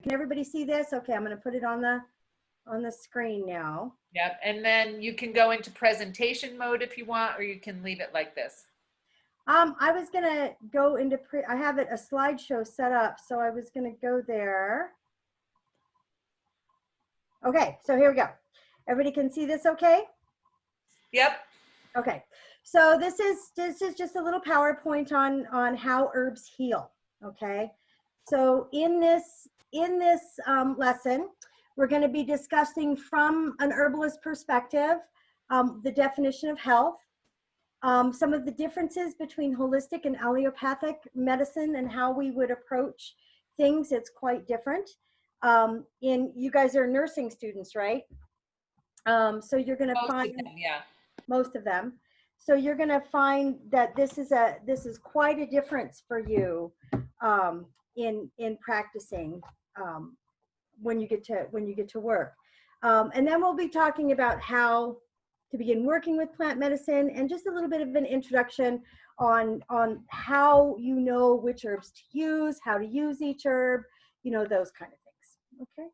Can everybody see this? Okay, I'm going to put it on the screen now. Yep, and then you can go into presentation mode if you want, or you can leave it like this. I was going to go into, I have a slideshow set up, so I was going to go there. Okay, so here we go. Everybody can see this okay? Yep. Okay, so this is just a little PowerPoint on how herbs heal, okay? So in this lesson, we're going to be discussing from an herbalist perspective, the definition of health, some of the differences between holistic and allopathic medicine and how we would approach things. It's quite different. You guys are nursing students, right? So you're going to find most of them. So you're going to find that this is quite a difference for you in practicing when you get to work. And then we'll be talking about how to begin working with plant medicine and just a little bit of an introduction on how you know which herbs to use, how to use each herb, those kind of things.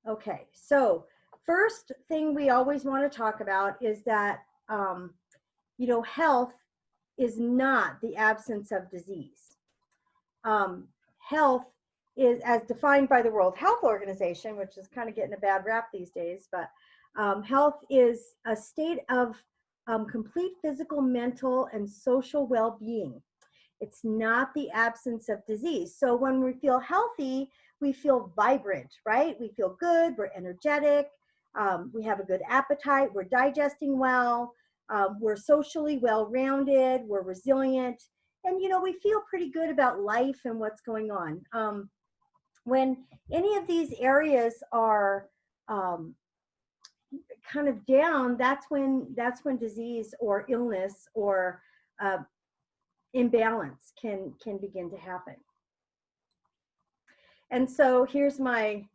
Okay, so first thing we always want to talk about is that, health is not the absence of disease. Health is, as defined by the World Health Organization, which is kind of getting a bad rap these days, but health is a state of complete physical, mental, and social well-being. It's not the absence of disease. So when we feel healthy, we feel vibrant, right? We feel good, we're energetic, we have a good appetite, we're digesting well, we're socially well-rounded, we're resilient, and we feel pretty good about life and what's going on. When any of these areas are kind of down, that's when disease or illness or imbalance can begin to happen. And so here's my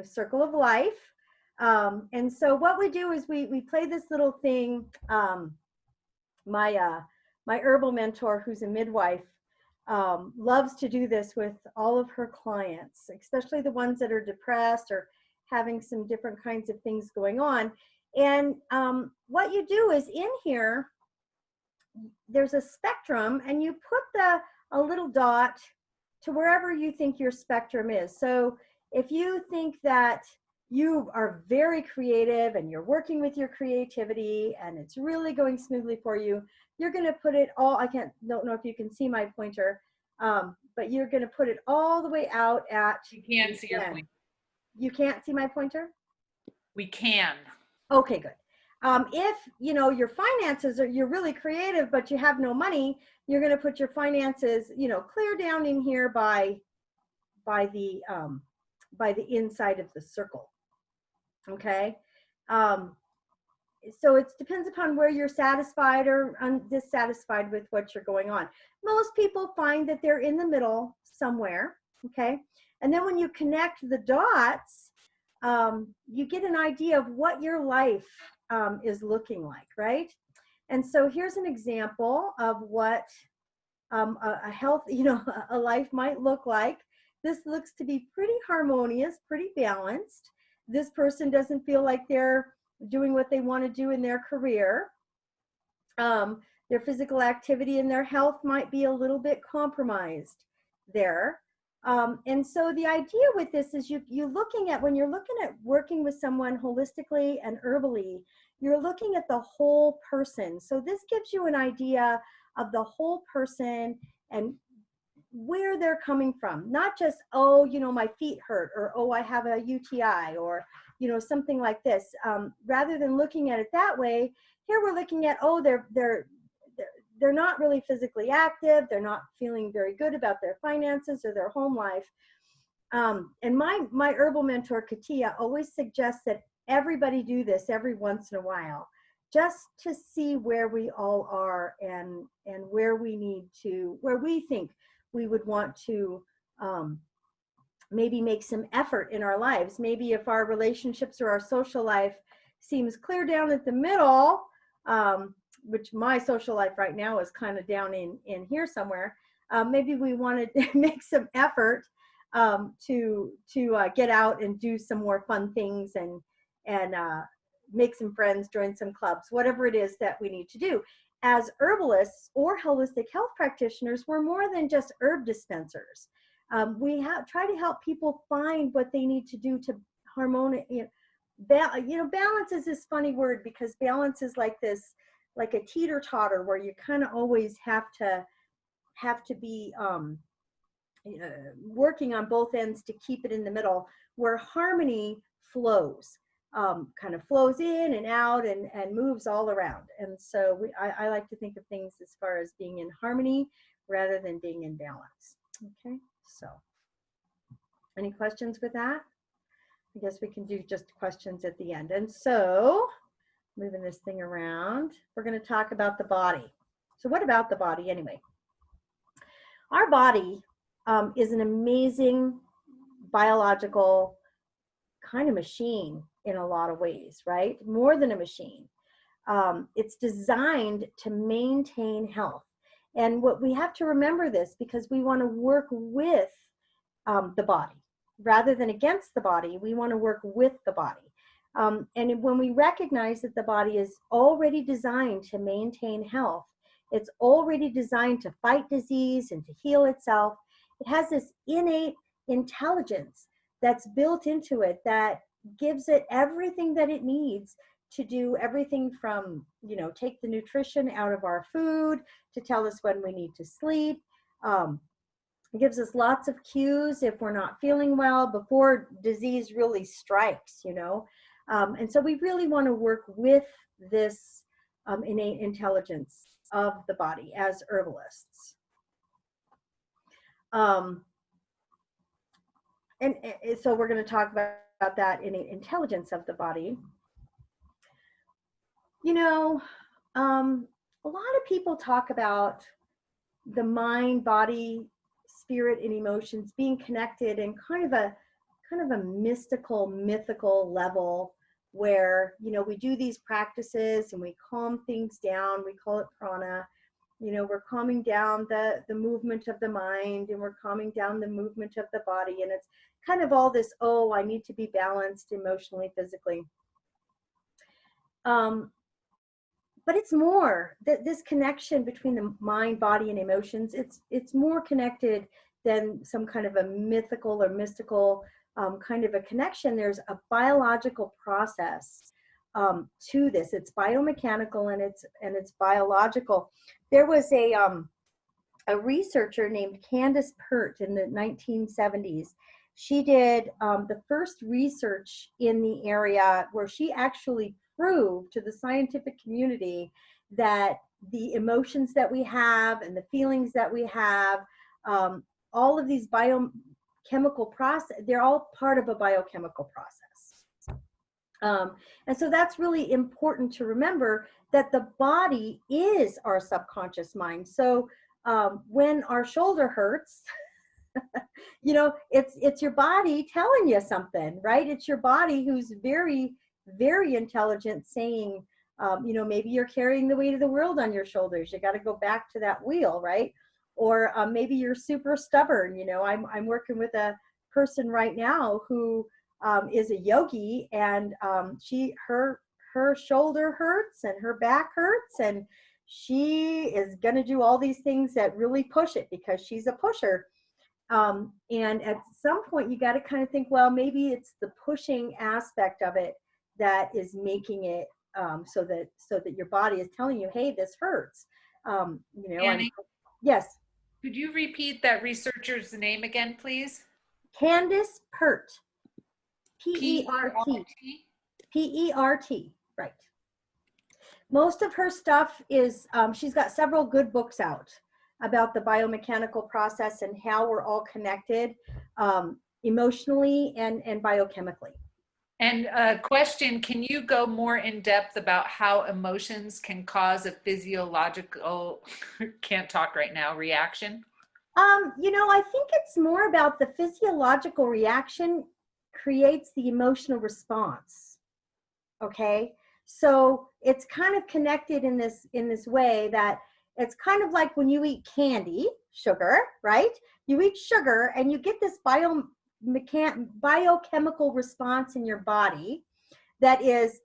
circle of life. And so what we do is we play this little thing. My herbal mentor, who's a midwife, loves to do this with all of her clients, especially the ones that are depressed or having some different kinds of things going on. And what you do is in here, there's a spectrum, and you put a little dot to wherever you think your spectrum is. So if you think that you are very creative and you're working with your creativity and it's really going smoothly for you, you're going to put it all, don't know if you can see my pointer, but you're going to put it all the way out at. You can see your pointer. You can't see my pointer? We can. Okay, good. If your finances you're really creative but you have no money, you're going to put your finances clear down in here by the inside of the circle. Okay, so it depends upon where you're satisfied or dissatisfied with what you're going on. Most people find that they're in the middle somewhere. Okay, and then when you connect the dots, you get an idea of what your life is looking like, right? And so here's an example of what a health, a life might look like. This looks to be pretty harmonious, pretty balanced. This person doesn't feel like they're doing what they want to do in their career. Their physical activity and their health might be a little bit compromised there. And so the idea with this is when you're looking at working with someone holistically and herbally, you're looking at the whole person. So this gives you an idea of the whole person and where they're coming from. Not just, oh, my feet hurt, or, oh, I have a UTI, or, something like this. Rather than looking at it that way, here we're looking at, oh, they're not really physically active. They're not feeling very good about their finances or their home life. And my herbal mentor, Katia, always suggests that everybody do this every once in a while, just to see where we all are and where we think we would want to maybe make some effort in our lives. Maybe if our relationships or our social life seems clear down at the middle, which my social life right now is kind of down in here somewhere, maybe we want to make some effort to get out and do some more fun things and make some friends, join some clubs, whatever it is that we need to do. As herbalists or holistic health practitioners, we're more than just herb dispensers. We try to help people find what they need to do to harmonize. Balance is this funny word, because balance is like a teeter-totter, where you kind of always have to be working on both ends to keep it in the middle, where harmony flows, kind of flows in and out and moves all around. And so I like to think of things as far as being in harmony rather than being in balance. Okay, so any questions with that? I guess we can do just questions at the end. And so, moving this thing around, we're going to talk about the body. So what about the body anyway? Our body is an amazing biological kind of machine in a lot of ways, right? More than a machine. It's designed to maintain health. And what we have to remember this, because we want to work with the body rather than against the body. We want to work with the body. And when we recognize that the body is already designed to maintain health, it's already designed to fight disease and to heal itself. It has this innate intelligence that's built into it that gives it everything that it needs to do everything from, take the nutrition out of our food, to tell us when we need to sleep. It gives us lots of cues if we're not feeling well before disease really strikes, And so we really want to work with this innate intelligence of the body as herbalists. And so we're going to talk about that innate intelligence of the body. A lot of people talk about the mind, body, spirit, and emotions being connected in kind of a mythical level, where we do these practices and we calm things down. We call it prana. We're calming down the movement of the mind, and we're calming down the movement of the body, and it's kind of all this, I need to be balanced emotionally, physically. But it's more this connection between the mind, body, and emotions. It's more connected than some kind of a mythical or mystical kind of a connection. There's a biological process to this. It's biomechanical and it's biological. There was a researcher named Candace Pert in the 1970s. She did the first research in the area where she actually proved to the scientific community that the emotions that we have and the feelings that we have, all of these biochemical process, they're all part of a biochemical process. And so that's really important to remember, that the body is our subconscious mind. So when our shoulder hurts, it's your body telling you something, right? It's your body who's very, very intelligent, saying, maybe you're carrying the weight of the world on your shoulders. You got to go back to that wheel, right? Or maybe you're super stubborn. I'm working with a person right now who is a yogi, and her shoulder hurts and her back hurts, and she is going to do all these things that really push it because she's a pusher. And at some point you got to kind of think, well, maybe it's the pushing aspect of it that is making it so that your body is telling you, hey, this hurts. Annie, yes. Could you repeat that researcher's name again, please? Candace Pert. P-E-R-T. P-E-R-T, right. Most of her stuff is, she's got several good books out about the biomechanical process and how we're all connected emotionally and biochemically. And a question, can you go more in depth about how emotions can cause a physiological, can't talk right now, reaction? I think it's more about the physiological reaction creates the emotional response. Okay, so it's kind of connected in this way that it's kind of like when you eat candy, sugar, right? you eat sugar and you get this biochemical response in your body that is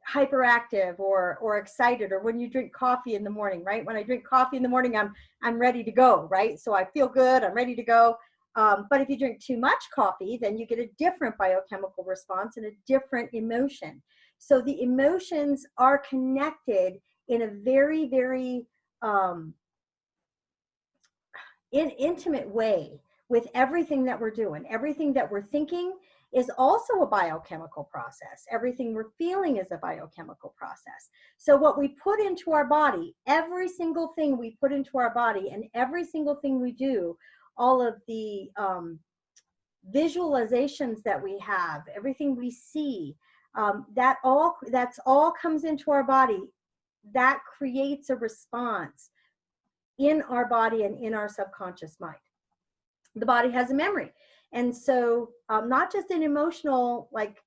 hyperactive or excited, or when you drink coffee in the morning, right? When I drink coffee in the morning, I'm ready to go, right? So I feel good, I'm ready to go. But if you drink too much coffee, then you get a different biochemical response and a different emotion. So the emotions are connected in a very, very intimate way with everything that we're doing. Everything that we're thinking is also a biochemical process. Everything we're feeling is a biochemical process. So what we put into our body, every single thing we put into our body, and every single thing we do, all of the visualizations that we have, everything we see, that's all comes into our body. That creates a response in our body and in our subconscious mind. The body has a memory. And so not just an emotional, like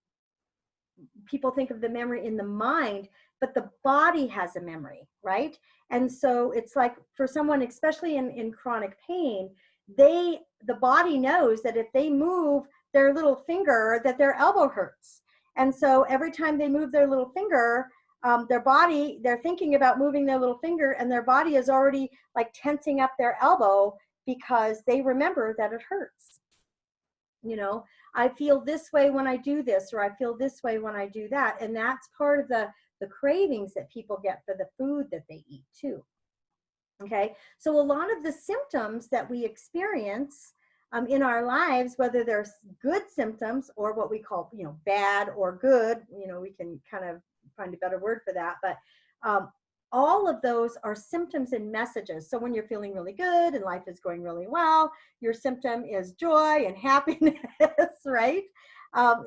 people think of the memory in the mind, but the body has a memory, right? And so it's like for someone, especially in chronic pain, the body knows that if they move their little finger, that their elbow hurts. And so every time they move their little finger, they're thinking about moving their little finger, and their body is already like tensing up their elbow because they remember that it hurts. You know, I feel this way when I do this, or I feel this way when I do that. And that's part of the cravings that people get for the food that they eat too. Okay, so a lot of the symptoms that we experience in our lives, whether they're good symptoms or what we call, you know, bad or good, you know, we can kind of find a better word for that, but all of those are symptoms and messages. So when you're feeling really good and life is going really well, your symptom is joy and happiness, right?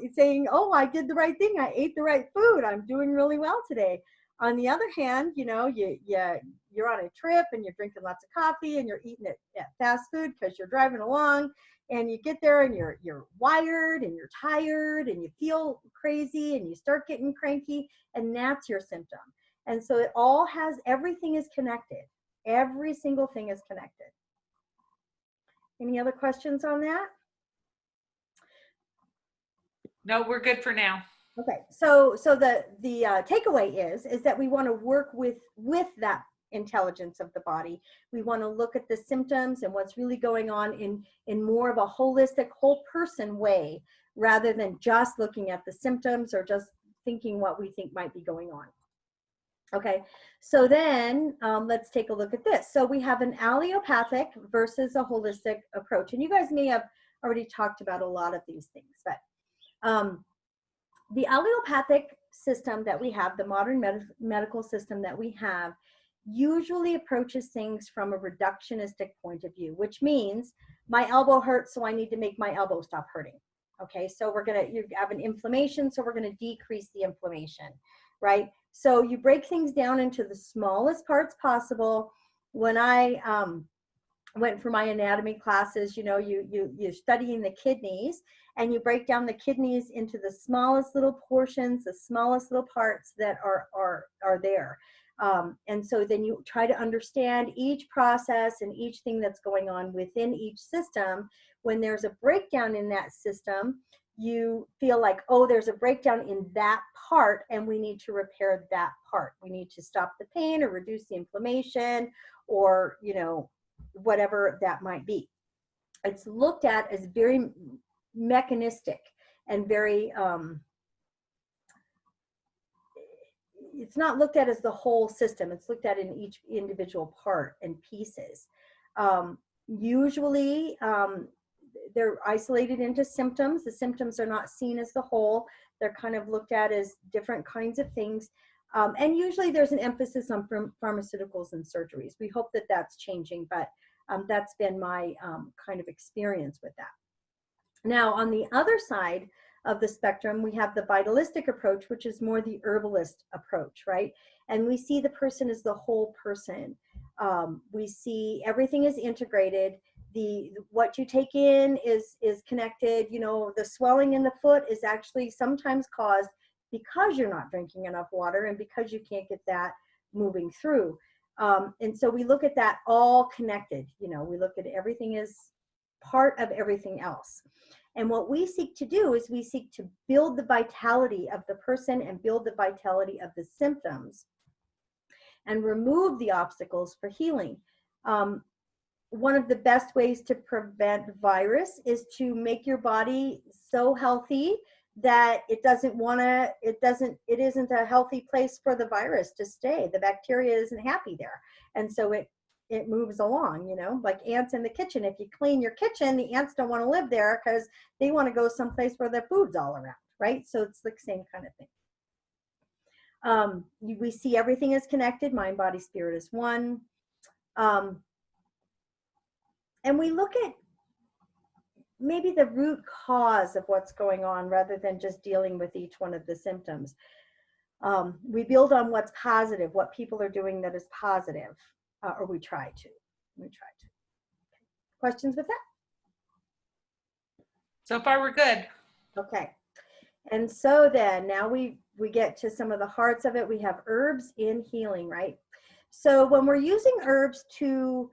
It's saying, oh, I did the right thing. I ate the right food. I'm doing really well today. On the other hand, you know, you're on a trip and you're drinking lots of coffee and you're eating it at fast food because you're driving along, and you get there and you're wired and you're tired and you feel crazy and you start getting cranky, and that's your symptom. And so it all has, everything is connected. Every single thing is connected. Any other questions on that? No, we're good for now. Okay, so the takeaway is that we want to work with that intelligence of the body. We want to look at the symptoms and what's really going on in more of a holistic, whole person way, rather than just looking at the symptoms or just thinking what we think might be going on. Okay, so then let's take a look at this. So we have an allopathic versus a holistic approach, and you guys may have already talked about a lot of these things, but the allopathic system that we have, the modern medical system that we have, usually approaches things from a reductionistic point of view, which means my elbow hurts, so I need to make my elbow stop hurting. Okay, so you have an inflammation, so we're going to decrease the inflammation, right? So you break things down into the smallest parts possible. When I went for my anatomy classes, you know, you're studying the kidneys, and you break down the kidneys into the smallest little portions, the smallest little parts that are there. And so then you try to understand each process and each thing that's going on within each system. When there's a breakdown in that system, you feel like, oh, there's a breakdown in that part, and we need to repair that part. We need to stop the pain or reduce the inflammation, or, you know, whatever that might be. It's looked at as very mechanistic and very, it's not looked at as the whole system. It's looked at in each individual part and pieces. Usually they're isolated into symptoms. The symptoms are not seen as the whole. They're kind of looked at as different kinds of things. And usually there's an emphasis on pharmaceuticals and surgeries. We hope that that's changing, but that's been my kind of experience with that. Now, on the other side of the spectrum, we have the vitalistic approach, which is more the herbalist approach, right? And we see the person as the whole person. We see everything is integrated. What you take in is connected. You know, the swelling in the foot is actually sometimes caused because you're not drinking enough water and because you can't get that moving through. And so we look at that all connected. We look at everything as part of everything else. And what we seek to do is we seek to build the vitality of the person and build the vitality of the symptoms and remove the obstacles for healing. One of the best ways to prevent virus is to make your body so healthy that it isn't a healthy place for the virus to stay. The bacteria isn't happy there. And so it moves along, like ants in the kitchen. If you clean your kitchen, the ants don't want to live there because they want to go someplace where the food's all around, right? So it's the same kind of thing. We see everything is connected. Mind, body, spirit is one. And we look at maybe the root cause of what's going on rather than just dealing with each one of the symptoms. We build on what's positive, what people are doing that is positive, or we try to. Questions with that? So far, we're good. Okay. And so then now we get to some of the hearts of it. We have herbs in healing, right? So when we're using herbs to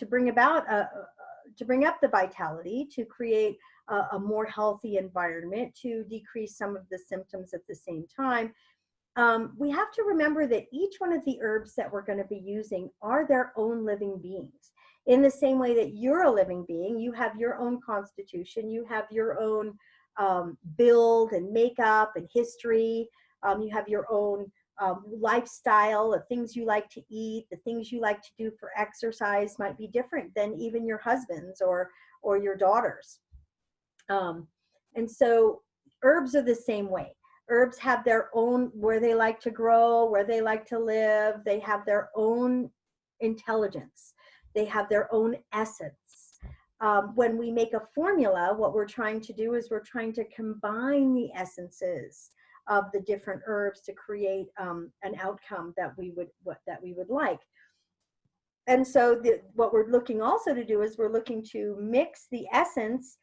bring about to bring up the vitality, to create a more healthy environment, to decrease some of the symptoms at the same time, we have to remember that each one of the herbs that we're going to be using are their own living beings. In the same way that you're a living being, you have your own constitution, you have your own build and makeup and history, you have your own lifestyle, the things you like to eat, the things you like to do for exercise might be different than even your husband's or your daughter's. And so herbs are the same way. Herbs have their own, where they like to grow, where they like to live. They have their own intelligence. They have their own essence. When we make a formula, what we're trying to do is we're trying to combine the essences of the different herbs to create an outcome that we would like. And so what we're looking also to do is we're looking to mix the essence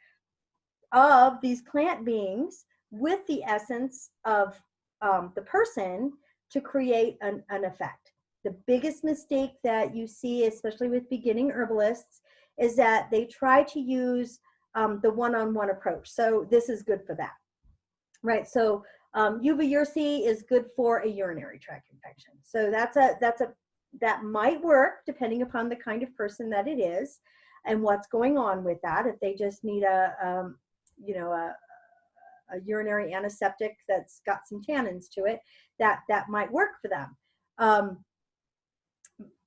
of these plant beings with the essence of the person to create an effect. The biggest mistake that you see, especially with beginning herbalists, is that they try to use the one-on-one approach. So this is good for that, right? So Uva-Ursi is good for a urinary tract infection. So that might work depending upon the kind of person that it is and what's going on with that. If they just need a urinary antiseptic that's got some tannins to it, that might work for them.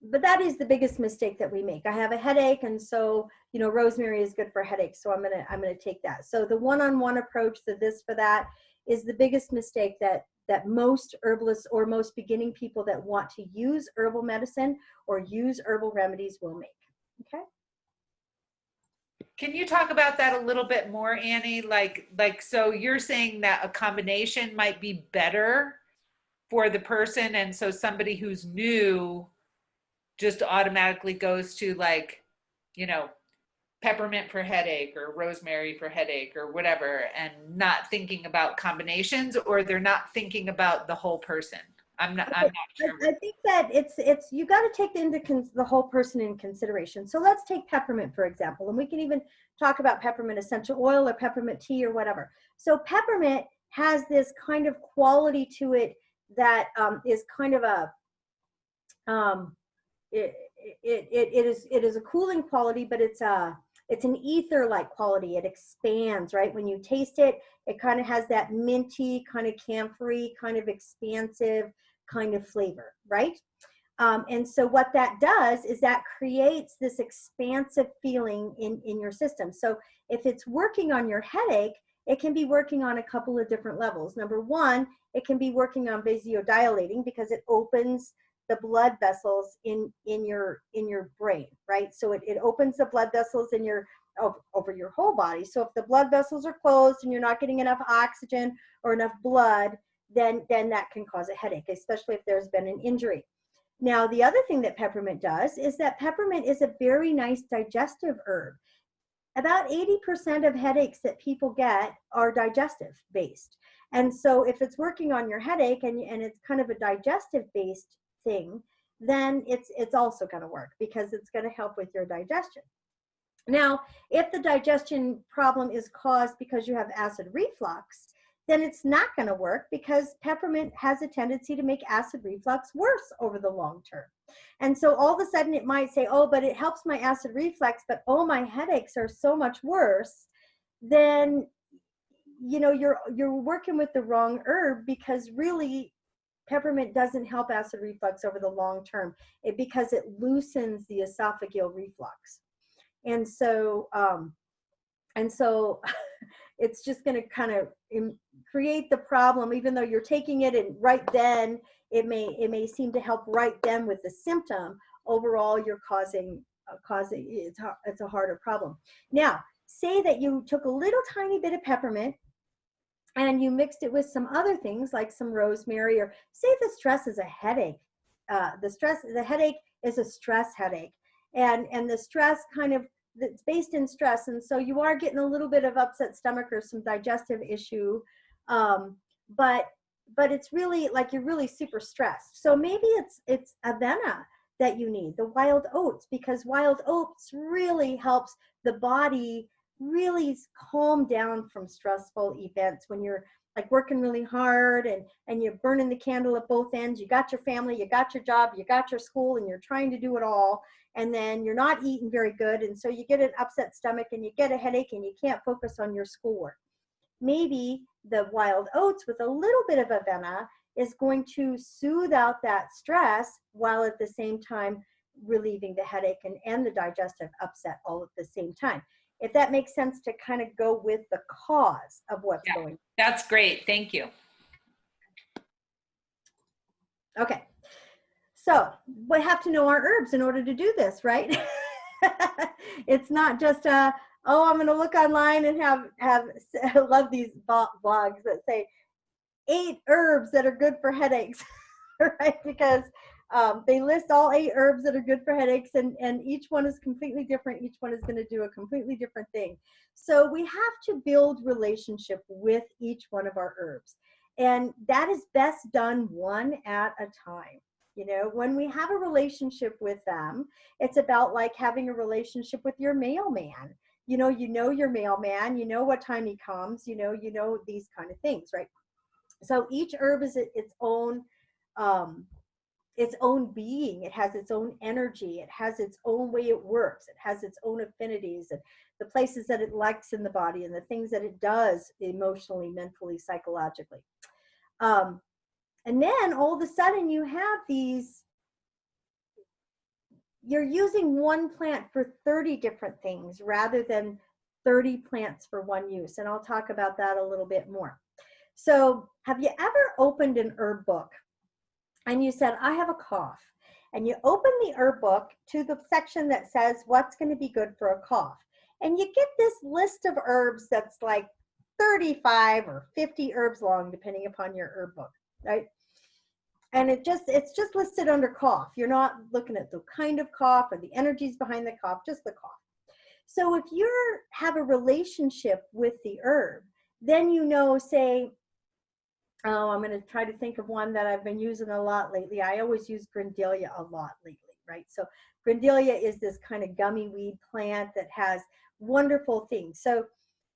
But that is the biggest mistake that we make. I have a headache, and so rosemary is good for headaches, so I'm gonna take that. So the one-on-one approach to this for that is the biggest mistake that most herbalists or most beginning people that want to use herbal medicine or use herbal remedies will make. Okay. Can you talk about that a little bit more, Annie? Like, so you're saying that a combination might be better for the person, and so somebody who's new just automatically goes to peppermint for headache or rosemary for headache or whatever, and not thinking about combinations, or they're not thinking about the whole person. I'm not sure. I think that it's you got to take the whole person in consideration. So let's take peppermint, for example, and we can even talk about peppermint essential oil or peppermint tea or whatever. So peppermint has this kind of quality to it that is kind of a it is a cooling quality, but it's an ether-like quality. It expands, right? When you taste it, it kind of has that minty, kind of camphor-y, kind of expansive kind of flavor, right? And so what that does is that creates this expansive feeling in your system. So if it's working on your headache, it can be working on a couple of different levels. Number one, it can be working on vasodilating because it opens the blood vessels in your brain, right? So it opens the blood vessels in over your whole body. So if the blood vessels are closed and you're not getting enough oxygen or enough blood, then that can cause a headache, especially if there's been an injury. Now, the other thing that peppermint does is that peppermint is a very nice digestive herb. About 80% of headaches that people get are digestive based. And so if it's working on your headache and it's kind of a digestive based thing, then it's also going to work because it's going to help with your digestion. Now, if the digestion problem is caused because you have acid reflux, then it's not going to work because peppermint has a tendency to make acid reflux worse over the long term. And so all of a sudden it might say, oh, but it helps my acid reflux, but oh, my headaches are so much worse. Then, you know, you're working with the wrong herb, because really peppermint doesn't help acid reflux over the long term because it loosens the esophageal reflux. And so it's just going to kind of create the problem, even though you're taking it and right then it may seem to help right then with the symptom. Overall, you're causing it's a harder problem. Now, say that you took a little tiny bit of peppermint and you mixed it with some other things like some rosemary, or say the stress is a headache. The headache is a stress headache, and the stress kind of, it's based in stress, and so you are getting a little bit of upset stomach or some digestive issue, but it's really like you're really super stressed. So maybe it's avena that you need, the wild oats, because wild oats really helps the body really calm down from stressful events when you're like working really hard and you're burning the candle at both ends. You got your family, you got your job, you got your school, and you're trying to do it all. And then you're not eating very good. And so you get an upset stomach and you get a headache and you can't focus on your schoolwork. Maybe the wild oats with a little bit of avena is going to soothe out that stress while at the same time relieving the headache and the digestive upset all at the same time. If that makes sense to kind of go with the cause of what's going on. That's great. Thank you. Okay. So we have to know our herbs in order to do this, right? It's not just oh, I'm going to look online and have I love these blogs that say 8 herbs that are good for headaches, right? Because they list all 8 herbs that are good for headaches, and each one is completely different. Each one is going to do a completely different thing. So we have to build relationship with each one of our herbs, and that is best done one at a time. You know, when we have a relationship with them, it's about like having a relationship with your mailman. You know your mailman, you know what time he comes, you know these kind of things, right? So each herb is its own being. It has its own energy. It has its own way it works. It has its own affinities and the places that it likes in the body and the things that it does emotionally, mentally, psychologically. And then all of a sudden you have these, you're using one plant for 30 different things rather than 30 plants for one use. And I'll talk about that a little bit more. So have you ever opened an herb book and you said, I have a cough, and you open the herb book to the section that says what's going to be good for a cough, and you get this list of herbs that's like 35 or 50 herbs long depending upon your herb book, right? And it's just listed under cough. You're not looking at the kind of cough or the energies behind the cough, just the cough. So if you have a relationship with the herb, then you know, say, oh, I'm going to try to think of one that I've been using a lot lately. I always use Grindelia a lot lately, right? So Grindelia is this kind of gummy weed plant that has wonderful things. So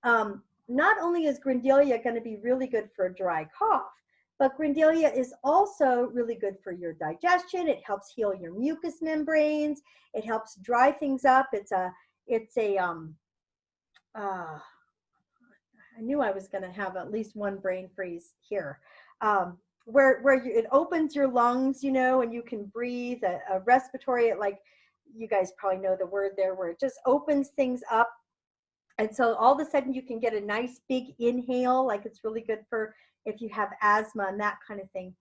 not only is Grindelia going to be really good for a dry cough, but Grindelia is also really good for your digestion. It helps heal your mucous membranes. It helps dry things up. I knew I was going to have at least one brain freeze here, where it opens your lungs, you know, and you can breathe a respiratory, like you guys probably know the word there, where it just opens things up. And so all of a sudden you can get a nice big inhale, like it's really good for if you have asthma and that kind of thing.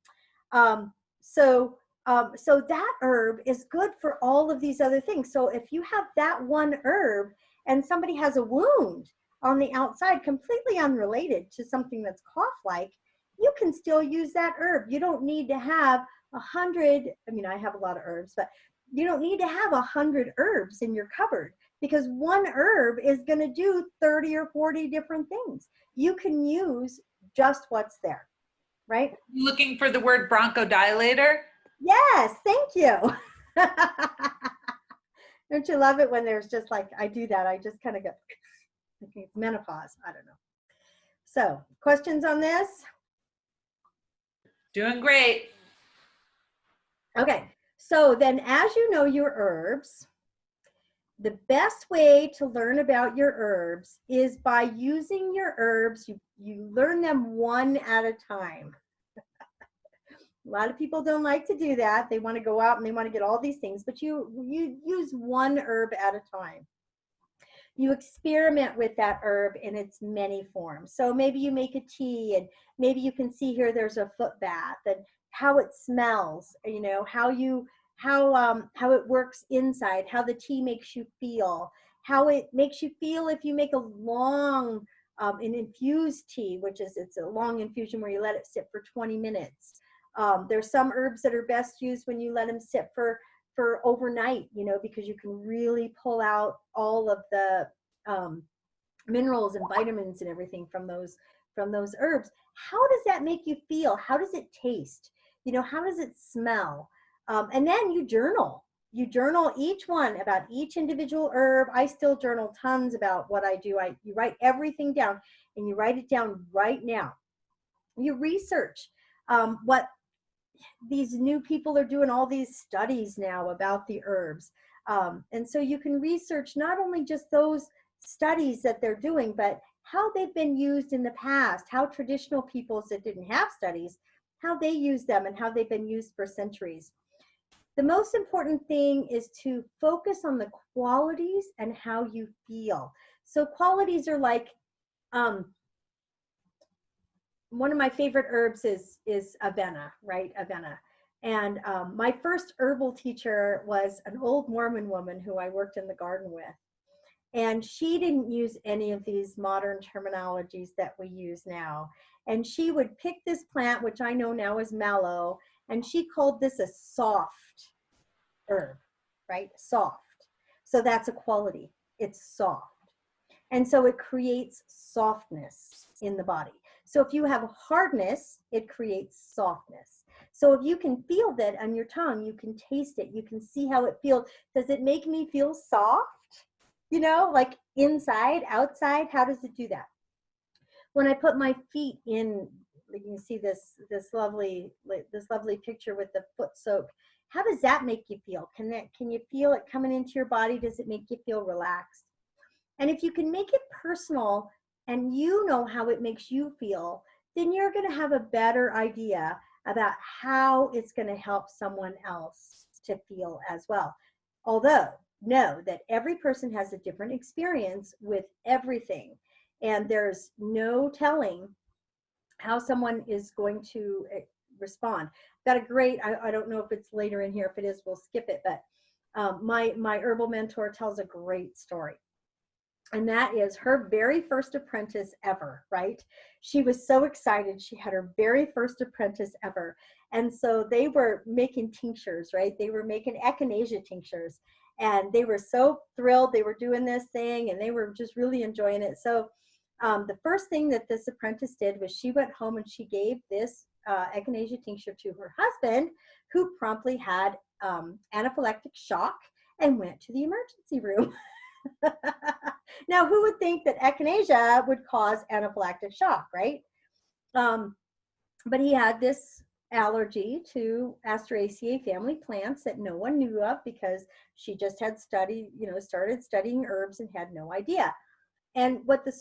So that herb is good for all of these other things. So if you have that one herb and somebody has a wound on the outside, completely unrelated to something that's cough-like, you can still use that herb. You don't need to have 100, I mean, I have a lot of herbs, but you don't need to have 100 herbs in your cupboard, because one herb is going to do 30 or 40 different things. You can use just what's there, right? Looking for the word bronchodilator? Yes, thank you. Don't you love it when there's just like, I do that. I just kind of go, okay, it's menopause. I don't know. So, questions on this? Doing great. Okay, so then as you know your herbs, the best way to learn about your herbs is by using your herbs. You learn them one at a time. A lot of people don't like to do that. They want to go out and they want to get all these things, but you use one herb at a time. You experiment with that herb in its many forms. So maybe you make a tea, and maybe you can see here there's a foot bath, and how it smells, you know, how it works inside, how the tea makes you feel, how it makes you feel if you make a long an infused tea, which is, it's a long infusion where you let it sit for 20 minutes. There's some herbs that are best used when you let them sit for overnight, you know, because you can really pull out all of the minerals and vitamins and everything from those herbs. How does that make you feel? How does it taste? You know, how does it smell? And then you journal. You journal each one about each individual herb. I still journal tons about what I do. You write everything down, and you write it down right now. You research what these new people are doing, all these studies now about the herbs. And so you can research not only just those studies that they're doing, but how they've been used in the past, how traditional peoples that didn't have studies, how they use them and how they've been used for centuries. The most important thing is to focus on the qualities and how you feel. So qualities are like, one of my favorite herbs is avena, right? Avena. And my first herbal teacher was an old Mormon woman who I worked in the garden with. And she didn't use any of these modern terminologies that we use now. And she would pick this plant, which I know now is mallow, and she called this a soft herb, right? Soft. So that's a quality. It's soft. And so it creates softness in the body. So if you have hardness, it creates softness. So if you can feel that on your tongue, you can taste it, you can see how it feels. Does it make me feel soft? You know, like inside, outside, how does it do that? When I put my feet in, you can see this lovely picture with the foot soak. How does that make you feel? Can you feel it coming into your body? Does it make you feel relaxed? And if you can make it personal and you know how it makes you feel, then you're going to have a better idea about how it's going to help someone else to feel as well. Although, know that every person has a different experience with everything, and there's no telling how someone is going to respond. Got a great, I don't know if it's later in here. If it is, we'll skip it. But my herbal mentor tells a great story. And that is her very first apprentice ever, right? She was so excited. She had her very first apprentice ever. And so they were making tinctures, right? They were making echinacea tinctures. And they were so thrilled. They were doing this thing and they were just really enjoying it. So the first thing that this apprentice did was she went home and she gave this echinacea tincture to her husband, who promptly had anaphylactic shock and went to the emergency room. Now, who would think that echinacea would cause anaphylactic shock, right? But he had this allergy to Asteraceae family plants that no one knew of because she just had started studying herbs and had no idea. And what the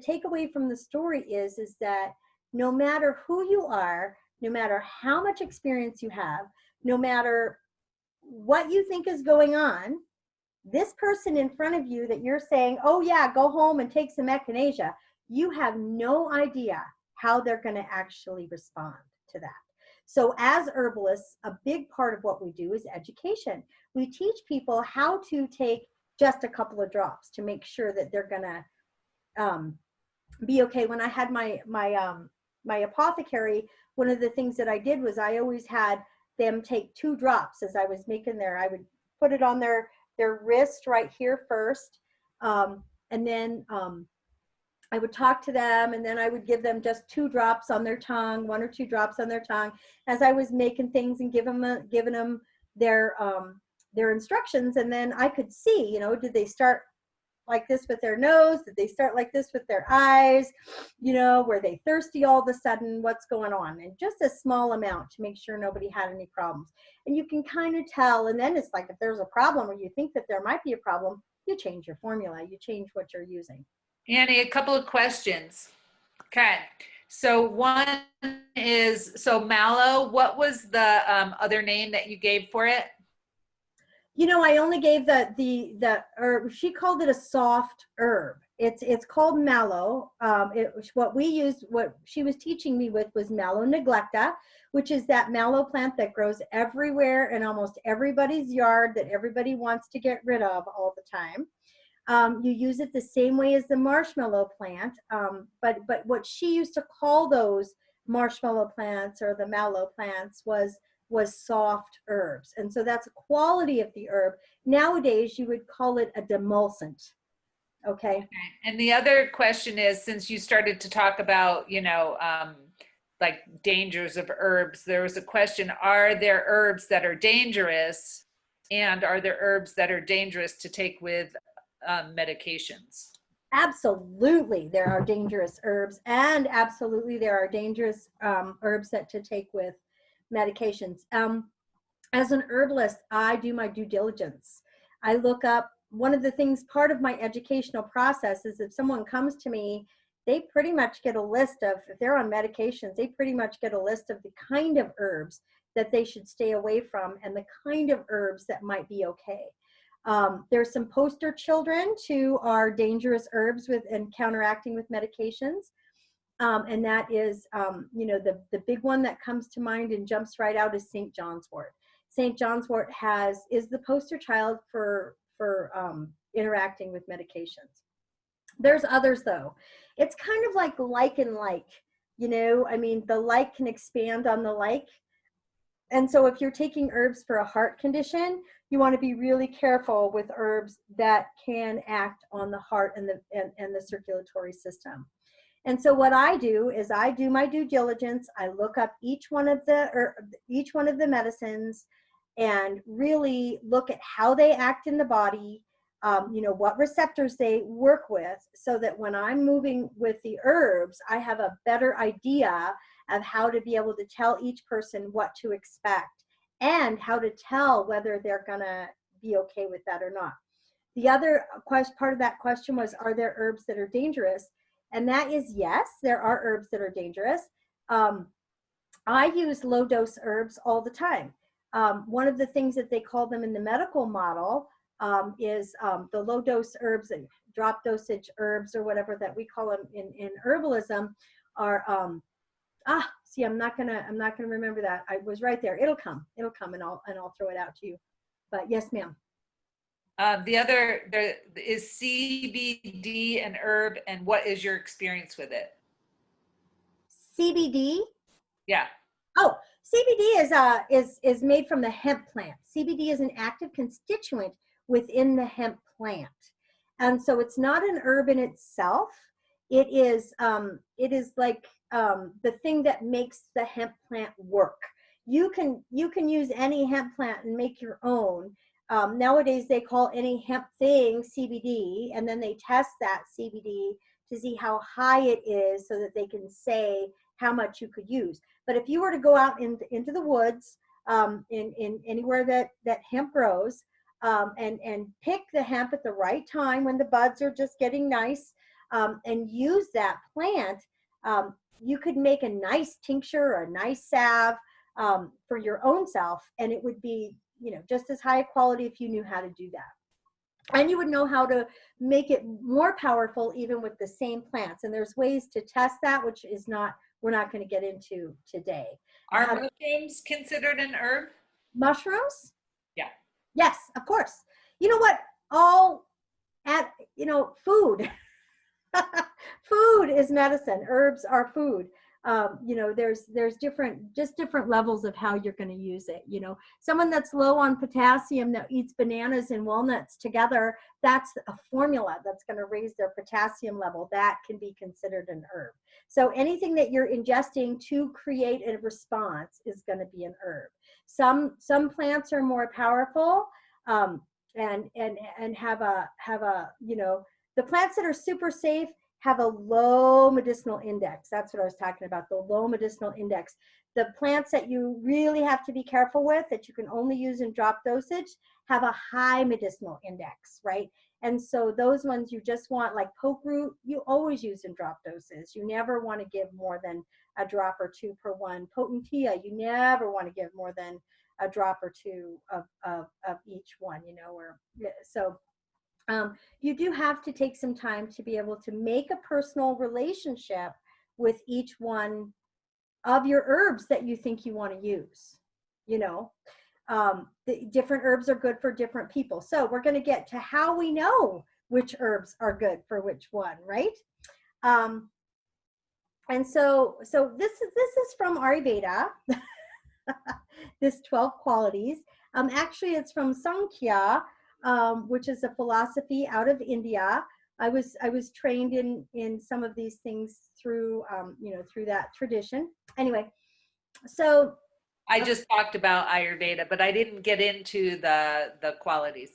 takeaway from the story is that no matter who you are, no matter how much experience you have, no matter what you think is going on, this person in front of you that you're saying, oh yeah, go home and take some echinacea, you have no idea how they're going to actually respond to that. So as herbalists, a big part of what we do is education. We teach people how to take just a couple of drops to make sure that they're going to be okay. When I had my apothecary, one of the things that I did was I always had them take 2 drops as I was making I would put it on their wrist right here first, and then I would talk to them, and then I would give them just 2 drops on their tongue, 1 or 2 drops on their tongue, as I was making things and giving them their instructions. And then I could see, did they start like this with their nose? Did they start like this with their eyes? Were they thirsty all of a sudden? What's going on? And just a small amount to make sure nobody had any problems. And you can kind of tell. And then it's like, if there's a problem or you think that there might be a problem, you change your formula, you change what you're using. Annie, a couple of questions. Okay. So one is, so mallow, what was the other name that you gave for it? I only gave the herb. She called it a soft herb. It's called mallow. What she was teaching me with was mallow neglecta, which is that mallow plant that grows everywhere in almost everybody's yard that everybody wants to get rid of all the time. You use it the same way as the marshmallow plant, but what she used to call those marshmallow plants or the mallow plants was soft herbs. And so that's a quality of the herb. Nowadays, you would call it a demulcent. Okay. And the other question is, since you started to talk about, like dangers of herbs, there was a question, are there herbs that are dangerous, and are there herbs that are dangerous to take with medications? Absolutely, there are dangerous herbs, and absolutely there are dangerous herbs that to take with medications. As an herbalist, I do my due diligence. I look up, one of the things, part of my educational process is if someone comes to me, they pretty much get a list of, if they're on medications, they pretty much get a list of the kind of herbs that they should stay away from and the kind of herbs that might be okay. There's some poster children to our dangerous herbs and counteracting with medications. And that is, the big one that comes to mind and jumps right out is St. John's wort. St. John's wort is the poster child for interacting with medications. There's others though. It's kind of like and like, the like can expand on the like. And so if you're taking herbs for a heart condition, you want to be really careful with herbs that can act on the heart and the circulatory system. And so what I do is I do my due diligence. I look up each one of the medicines and really look at how they act in the body, what receptors they work with, so that when I'm moving with the herbs, I have a better idea of how to be able to tell each person what to expect and how to tell whether they're gonna be okay with that or not. The other part of that question was, are there herbs that are dangerous? And that is yes, there are herbs that are dangerous. I use low dose herbs all the time. One of the things that they call them in the medical model is the low dose herbs, drop dosage herbs, or whatever that we call them in herbalism, are I'm not gonna remember that. I was right there. It'll come, and I'll throw it out to you. But yes, ma'am. There is CBD an herb, and what is your experience with it? CBD? Yeah. Oh, CBD is made from the hemp plant. CBD is an active constituent within the hemp plant, and so it's not an herb in itself. It is like the thing that makes the hemp plant work. You can use any hemp plant and make your own. Nowadays, they call any hemp thing CBD, and then they test that CBD to see how high it is so that they can say how much you could use. But if you were to go out into the woods, in anywhere that hemp grows, and pick the hemp at the right time when the buds are just getting nice, and use that plant, you could make a nice tincture or a nice salve for your own self, and it would be just as high quality if you knew how to do that. And you would know how to make it more powerful even with the same plants. And there's ways to test that, which we're not going to get into today. Are mushrooms considered an herb? Mushrooms? Yeah. Yes, of course. You know what? Food. Food is medicine. Herbs are food. You know, there's different levels of how you're going to use it. You know, someone that's low on potassium that eats bananas and walnuts together, that's a formula that's going to raise their potassium level. That can be considered an herb. So anything that you're ingesting to create a response is going to be an herb. Some plants are more powerful, and have a, you know, the plants that are super safe have a low medicinal index. That's what I was talking about, the low medicinal index. The plants that you really have to be careful with, that you can only use in drop dosage, have a high medicinal index, right? And so those ones you just want, like poke root, you always use in drop doses. You never want to give more than a drop or two per one. Potentia, you never want to give more than a drop or two of each one, you know, or so. You do have to take some time to be able to make a personal relationship with each one of your herbs that you think you want to use. You know, the different herbs are good for different people. So we're going to get to how we know which herbs are good for which one, right? And so this is from Ayurveda. This 12 qualities. Actually, it's from Sankhya, which is a philosophy out of India. I was trained in some of these things through you know, through that tradition. Anyway, so I just talked about Ayurveda, but I didn't get into the qualities.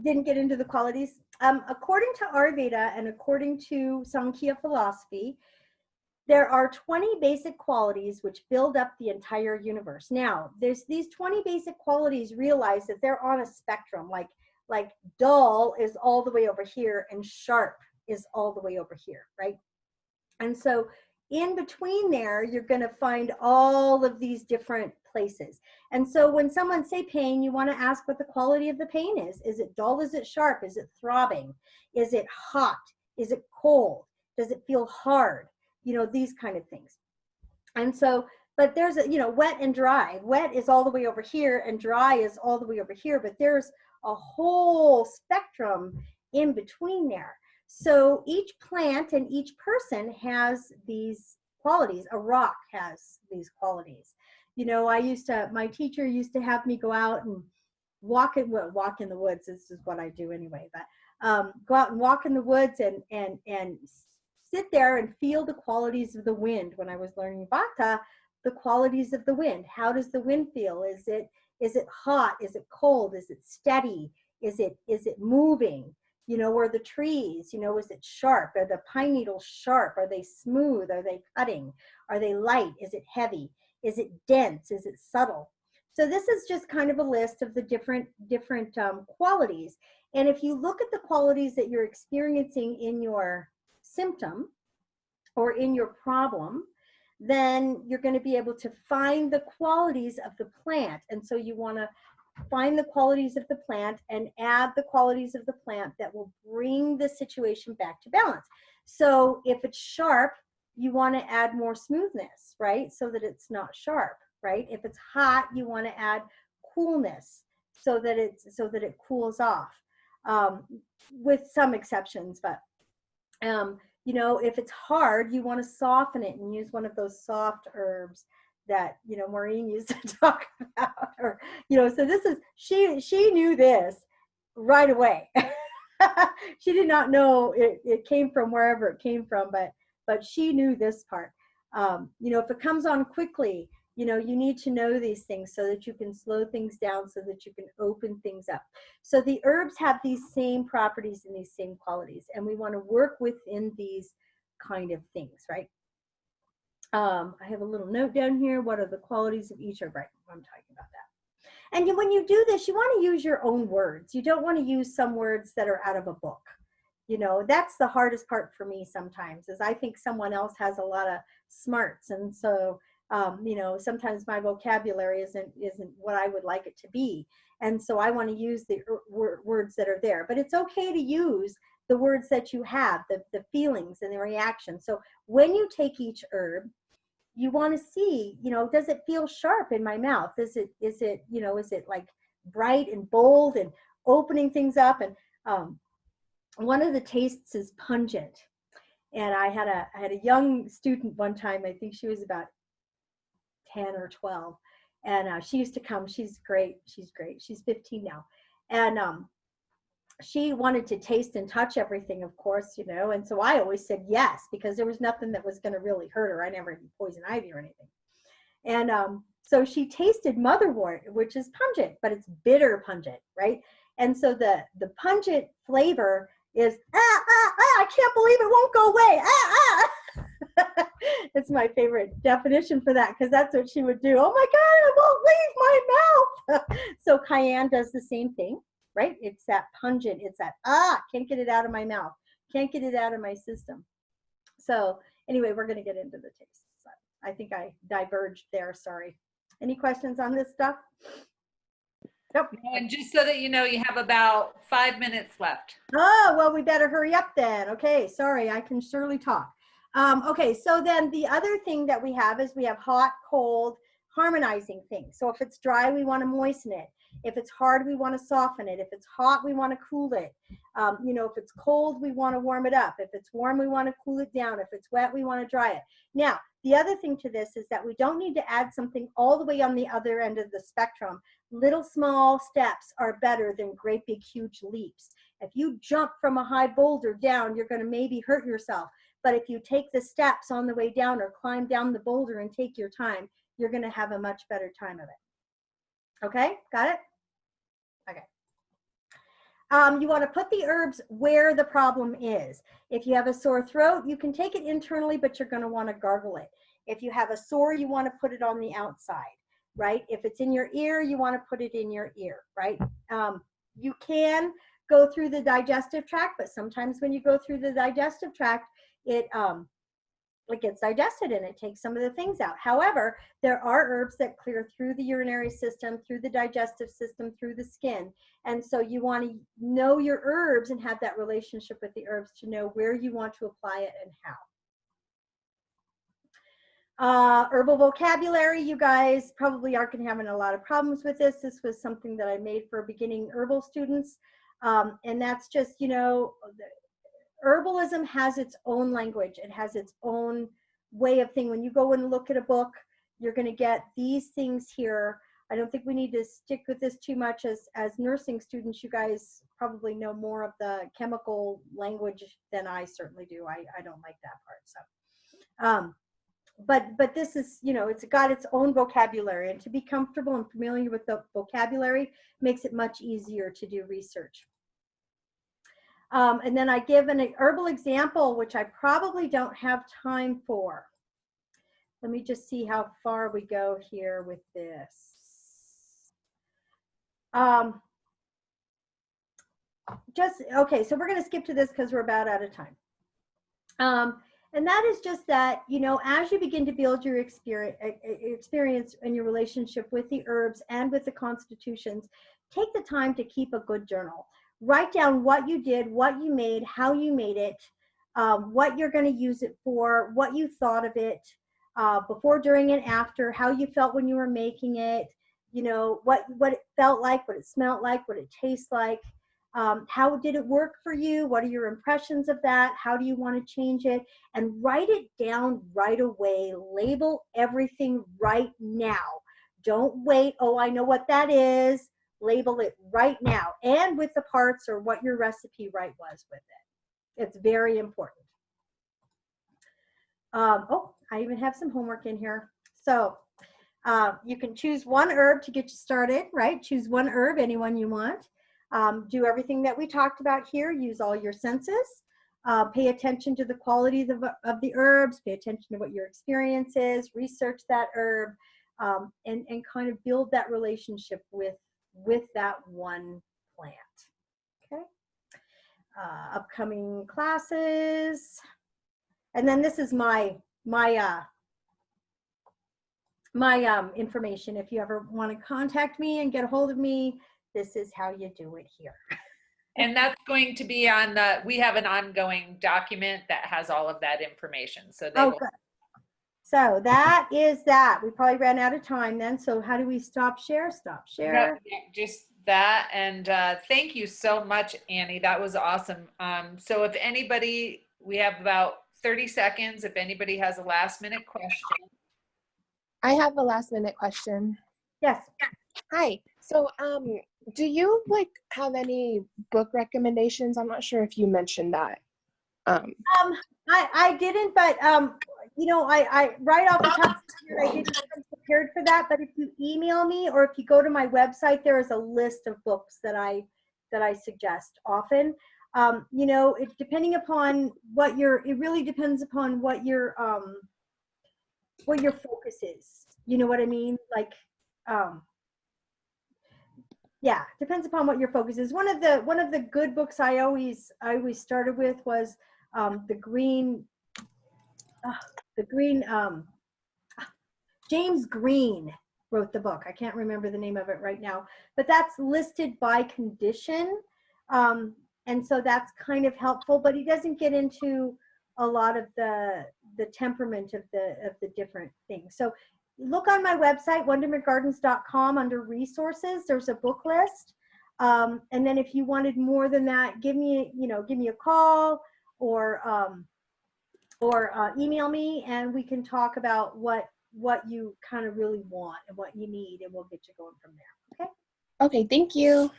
Didn't get into the qualities. According to Ayurveda and according to Sankhya philosophy, there are 20 basic qualities which build up the entire universe. Now, there's these 20 basic qualities, realize that they're on a spectrum, like dull is all the way over here and sharp is all the way over here, right? And so in between there, you're going to find all of these different places. And so when someone say pain, you want to ask what the quality of the pain is. Is it dull? Is it sharp? Is it throbbing? Is it hot? Is it cold? Does it feel hard? You know, these kind of things. And so, but there's a, you know, wet and dry. Wet is all the way over here and dry is all the way over here, but there's a whole spectrum in between there. So each plant and each person has these qualities. A rock has these qualities. You know, my teacher used to have me go out and walk in the woods. This is what I do anyway, but go out and walk in the woods and sit there and feel the qualities of the wind. When I was learning Vata, the qualities of the wind. How does the wind feel? Is it hot? Is it cold? Is it steady? Is it moving? You know, or the trees, you know, is it sharp? Are the pine needles sharp? Are they smooth? Are they cutting? Are they light? Is it heavy? Is it dense? Is it subtle? So this is just kind of a list of the different qualities. And if you look at the qualities that you're experiencing in your symptom or in your problem, then you're going to be able to find the qualities of the plant. And so you want to find the qualities of the plant and add the qualities of the plant that will bring the situation back to balance. So if it's sharp, you want to add more smoothness, right? So that it's not sharp, right? If it's hot, you want to add coolness so that it cools off, with some exceptions. But you know, if it's hard, you want to soften it and use one of those soft herbs that, you know, Maureen used to talk about. Or, you know, so this is, she knew this right away. She did not know it came from wherever it came from, but she knew this part. You know, if it comes on quickly, you know, you need to know these things so that you can slow things down, so that you can open things up. So the herbs have these same properties and these same qualities, and we want to work within these kind of things, right? I have a little note down here. What are the qualities of each herb? Right, I'm talking about that. And when you do this, you want to use your own words. You don't want to use some words that are out of a book. You know, that's the hardest part for me sometimes, is I think someone else has a lot of smarts. And so, you know, sometimes my vocabulary isn't what I would like it to be. And so I want to use the words that are there. But it's okay to use the words that you have, the feelings and the reaction. So when you take each herb, you want to see, you know, does it feel sharp in my mouth? Is it, you know, is it like bright and bold and opening things up? And one of the tastes is pungent. And I had a young student one time, I think she was about 10 or 12. And she used to come. She's great. She's great. She's 15 now. And she wanted to taste and touch everything, of course, you know. And so I always said yes, because there was nothing that was going to really hurt her. I never had poison ivy or anything. And so she tasted motherwort, which is pungent, but it's bitter pungent, right? And so the pungent flavor is, I can't believe it won't go away. It's my favorite definition for that, because that's what she would do. Oh my God, it won't leave my mouth. So cayenne does the same thing, right? It's that pungent, it's that, can't get it out of my mouth, can't get it out of my system. So anyway, we're going to get into the taste. So I think I diverged there, sorry. Any questions on this stuff? Nope. And just so that you know, you have about 5 minutes left. Oh, well, we better hurry up then. Okay, sorry, I can surely talk. Okay, so then the other thing that we have is we have hot, cold, harmonizing things. So if it's dry, we want to moisten it. If it's hard, we want to soften it. If it's hot, we want to cool it. You know, if it's cold, we want to warm it up. If it's warm, we want to cool it down. If it's wet, we want to dry it. Now, the other thing to this is that we don't need to add something all the way on the other end of the spectrum. Little small steps are better than great big huge leaps. If you jump from a high boulder down, you're going to maybe hurt yourself. But if you take the steps on the way down or climb down the boulder and take your time, you're going to have a much better time of it. Okay, got it? Okay. You want to put the herbs where the problem is. If you have a sore throat, you can take it internally, but you're going to want to gargle it. If you have a sore, you want to put it on the outside, right? If it's in your ear, you want to put it in your ear, right? You can go through the digestive tract, but sometimes when you go through the digestive tract, it gets digested and it takes some of the things out. However, there are herbs that clear through the urinary system, through the digestive system, through the skin. And so you want to know your herbs and have that relationship with the herbs to know where you want to apply it and how. Herbal vocabulary, you guys probably aren't going to have a lot of problems with this. This was something that I made for beginning herbal students. And that's just, you know, herbalism has its own language. It has its own way of thing. When you go and look at a book, you're going to get these things here. I don't think we need to stick with this too much. As nursing students, you guys probably know more of the chemical language than I certainly do. I don't like that part. So, but this is, you know, it's got its own vocabulary, and to be comfortable and familiar with the vocabulary makes it much easier to do research. And then I give an herbal example, which I probably don't have time for. Let me just see how far we go here with this. Okay, so we're going to skip to this because we're about out of time. And that is just that, you know, as you begin to build your experience and your relationship with the herbs and with the constitutions, take the time to keep a good journal. Write down what you did, what you made, how you made it, what you're going to use it for, what you thought of it before, during, and after, how you felt when you were making it, you know, what it felt like, what it smelled like, what it tastes like, how did it work for you, what are your impressions of that, how do you want to change it, and write it down right away. Label everything right now. Don't wait, oh, I know what that is. Label it right now, and with the parts or what your recipe was with it. It's very important. Oh, I even have some homework in here. So you can choose one herb to get you started, right? Choose one herb, anyone you want. Do everything that we talked about here. Use all your senses. Pay attention to the quality of the herbs. Pay attention to what your experience is. Research that herb, and kind of build that relationship with that one plant. Okay. Upcoming classes, and then this is my information. If you ever want to contact me and get a hold of me, this is how you do it here. And that's going to be on we have an ongoing document that has all of that information. So they will. Good. So that is that. We probably ran out of time then. So how do we stop share? Stop share. Yeah, just that. And thank you so much, Annie. That was awesome. So if anybody, we have about 30 seconds if anybody has a last minute question. I have a last minute question. Yes. Hi. So, do you like have any book recommendations? I'm not sure if you mentioned that. I didn't, but you know, I right off the top of my head, I didn't come prepared for that. But if you email me or if you go to my website, there is a list of books that I suggest often. You know, it depending upon what it really depends upon what your focus is. You know what I mean? Like, yeah, depends upon what your focus is. One of the good books I always started with was the green James Green wrote the book. I can't remember the name of it right now, but that's listed by condition. And so that's kind of helpful, but he doesn't get into a lot of the temperament of the different things. So look on my website, wondermentgardens.com, under resources. There's a book list. And then if you wanted more than that, give me a call or email me, and we can talk about what you kind of really want and what you need, and we'll get you going from there. Okay? Okay, thank you.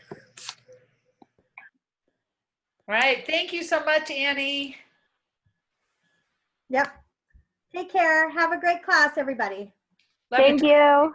All right. Thank you so much, Annie. Yep. Take care. Have a great class, everybody. Love you. Thank you.